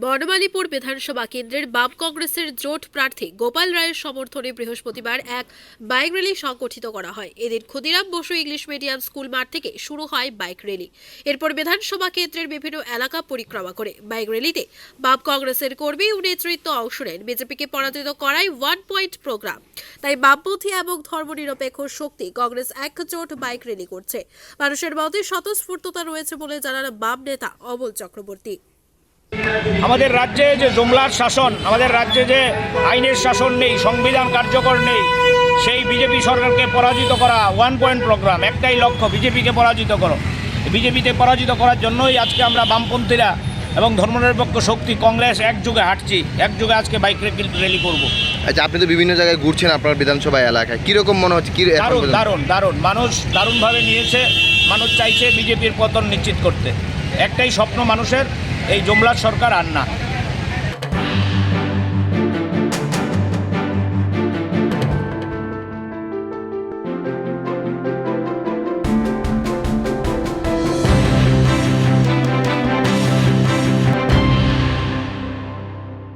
বনমালীপুর বিধানসভা কেন্দ্রের বাম কংগ্রেসের জোট প্রার্থী গোপাল রায়ের সমর্থনে বৃহস্পতিবার এক বাইক র্যালি সংগঠিত করা হয়। এদিন Khudiram Basu English medium school মাঠ থেকে শুরু হয় বাইক র্যালি। এরপর বিধানসভা কেন্দ্রের বিভিন্ন এলাকা পরিক্রমা করে বাইক র্যালিতে বাম কংগ্রেসের কর্মী ও নেতৃত্ব অংশ নেন। বিজেপিকে পরাজিত করাই 1 পয়েন্ট প্রোগ্রাম। তাই বামপন্থী এবং ধর্মনিরপেক্ষ শক্তি কংগ্রেস একজোট বাইক র্যালি করছে। মানুষের মধ্যে স্বতঃস্ফূর্ততা রয়েছে বলে জানান বাম নেতা অমল চক্রবর্তী। আমাদের রাজ্যে যে জুমলার শাসন, আমাদের রাজ্যে যে আইনের শাসন নেই, সংবিধান কার্যকর নেই, সেই বিজেপি সরকারকে পরাজিত করা 1 পয়েন্ট প্রোগ্রাম। একটাই লক্ষ্য, বিজেপিকে পরাজিত করো। বিজেপিতে পরাজিত করার জন্যই আজকে আমরা বামপন্থীরা এবং ধর্মনিরপেক্ষ শক্তি কংগ্রেস একযোগে হাঁটছি, একযোগে আজকে বাইক র্যালি করব। আচ্ছা, আপনি তো বিভিন্ন জায়গায় ঘুরছেন আপনার বিধানসভা এলাকায়, কীরকম মনে হচ্ছে? দারুণ মানুষ দারুণভাবে নিয়েছে। মানুষ চাইছে বিজেপির পতন নিশ্চিত করতে। একটাই স্বপ্ন মানুষের, এই জুমলার সরকার আর না।